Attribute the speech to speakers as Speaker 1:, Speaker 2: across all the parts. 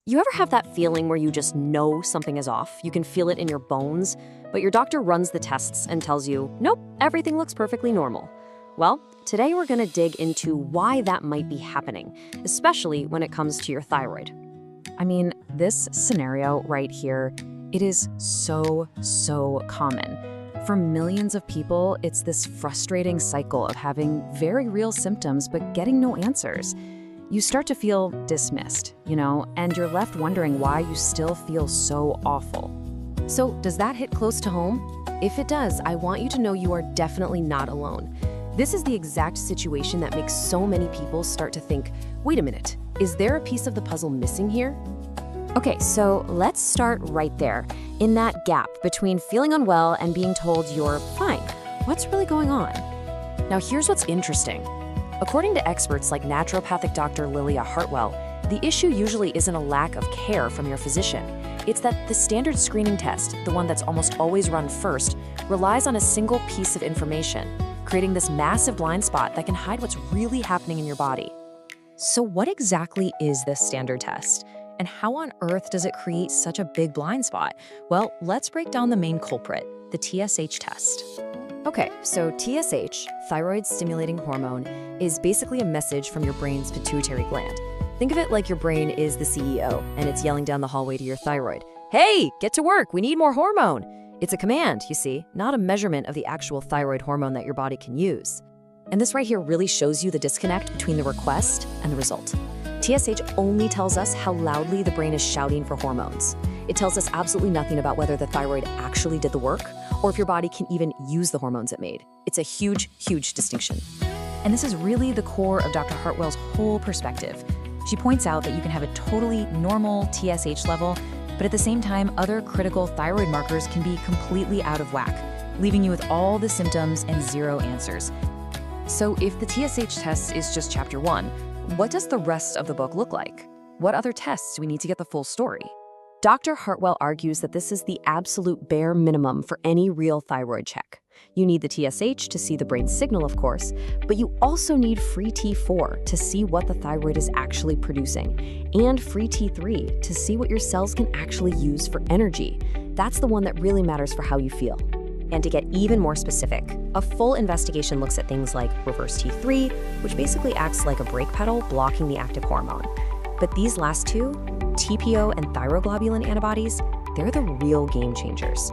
Speaker 1: You ever have that feeling where you just know something is off? You can feel it in your bones, but your doctor runs the tests and tells you, nope, everything looks perfectly normal. Well, today we're going to dig into why that might be happening, especially when it comes to your thyroid.
Speaker 2: I mean, this scenario right here, it is so common. For millions of people, it's this frustrating cycle of having very real symptoms but getting no answers. You start to feel dismissed, and you're left wondering why you still feel so awful.
Speaker 1: So, does that hit close to home? If it does, I want you to know you are definitely not alone. This is the exact situation that makes so many people start to think, wait a minute, is there a piece of the puzzle missing here? Okay, so let's start right there, in that gap between feeling unwell and being told you're fine. What's really going on? Now, here's what's interesting. According to experts like naturopathic Dr. Lillea Hartwell, the issue usually isn't a lack of care from your physician. It's that the standard screening test, the one that's almost always run first, relies on a single piece of information, creating this massive blind spot that can hide what's really happening in your body.
Speaker 2: So what exactly is this standard test? And how on earth does it create such a big blind spot? Well, let's break down the main culprit, the TSH test.
Speaker 1: Okay, so TSH, thyroid stimulating hormone, is basically a message from your brain's pituitary gland. Think of it like your brain is the CEO, and it's yelling down the hallway to your thyroid, "Hey, get to work, we need more hormone." It's a command, you see, not a measurement of the actual thyroid hormone that your body can use. And this right here really shows you the disconnect between the request and the result. TSH only tells us how loudly the brain is shouting for hormones. It tells us absolutely nothing about whether the thyroid actually did the work or if your body can even use the hormones it made. It's a huge distinction.
Speaker 2: And this is really the core of Dr. Hartwell's whole perspective. She points out that you can have a totally normal TSH level, but at the same time, other critical thyroid markers can be completely out of whack, leaving you with all the symptoms and zero answers. So if the TSH test is just chapter 1, what does the rest of the book look like? What other tests do we need to get the full story?
Speaker 1: Dr. Hartwell argues that this is the absolute bare minimum for any real thyroid check. You need the TSH to see the brain signal, of course, but you also need free T4 to see what the thyroid is actually producing, and free T3 to see what your cells can actually use for energy. That's the one that really matters for how you feel. And to get even more specific, a full investigation looks at things like reverse T3, which basically acts like a brake pedal blocking the active hormone. But these last two, TPO and thyroglobulin antibodies, they're the real game changers.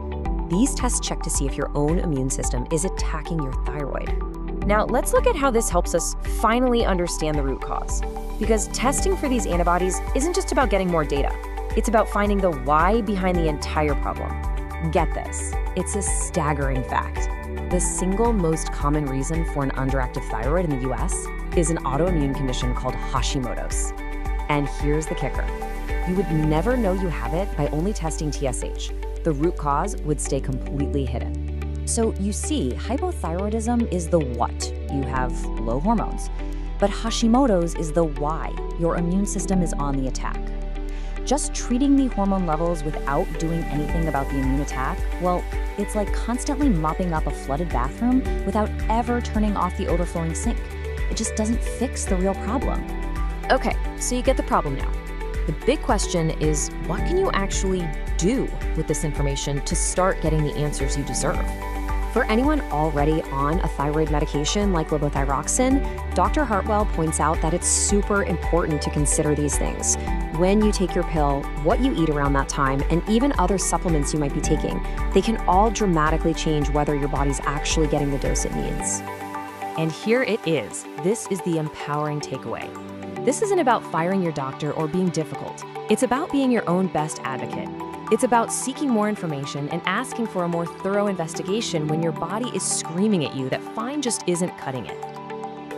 Speaker 1: These tests check to see if your own immune system is attacking your thyroid. Now, let's look at how this helps us finally understand the root cause. Because testing for these antibodies isn't just about getting more data. It's about finding the why behind the entire problem. Get this, it's a staggering fact. The single most common reason for an underactive thyroid in the US is an autoimmune condition called Hashimoto's. And here's the kicker. You would never know you have it by only testing TSH. The root cause would stay completely hidden. So you see, hypothyroidism is the what. You have low hormones. But Hashimoto's is the why. Your immune system is on the attack. Just treating the hormone levels without doing anything about the immune attack, well, it's like constantly mopping up a flooded bathroom without ever turning off the overflowing sink. It just doesn't fix the real problem. Okay, so you get the problem now. The big question is, what can you actually do with this information to start getting the answers you deserve? For anyone already on a thyroid medication like levothyroxine, Dr. Hartwell points out that it's super important to consider these things. When you take your pill, what you eat around that time, and even other supplements you might be taking, they can all dramatically change whether your body's actually getting the dose it needs. And here it is. This is the empowering takeaway. This isn't about firing your doctor or being difficult. It's about being your own best advocate. It's about seeking more information and asking for a more thorough investigation when your body is screaming at you that fine just isn't cutting it.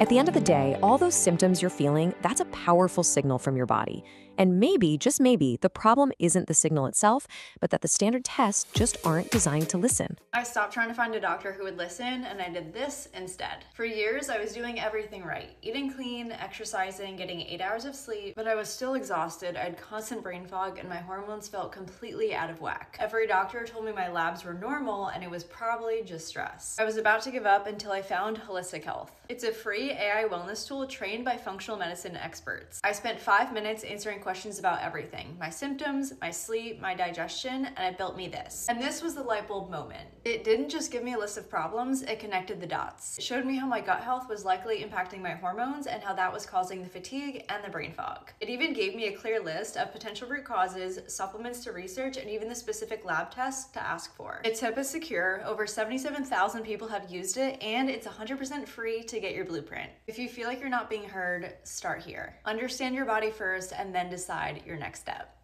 Speaker 1: At the end of the day, all those symptoms you're feeling, that's a powerful signal from your body. And maybe, just maybe, the problem isn't the signal itself, but that the standard tests just aren't designed to listen.
Speaker 3: I stopped trying to find a doctor who would listen, and I did this instead. For years, I was doing everything right. Eating clean, exercising, getting 8 hours of sleep, but I was still exhausted, I had constant brain fog, and my hormones felt completely out of whack. Every doctor told me my labs were normal, and it was probably just stress. I was about to give up until I found Holistic Health. It's a free free AI wellness tool trained by functional medicine experts. I spent 5 minutes answering questions about everything: my symptoms, my sleep, my digestion, and it built me this. And this was the light bulb moment. It didn't just give me a list of problems, it connected the dots. It showed me how my gut health was likely impacting my hormones and how that was causing the fatigue and the brain fog. It even gave me a clear list of potential root causes, supplements to research, and even the specific lab tests to ask for. Its tip is secure. Over 77,000 people have used it, and it's 100% free to get your blueprint. If you feel like you're not being heard, start here. Understand your body first and then decide your next step.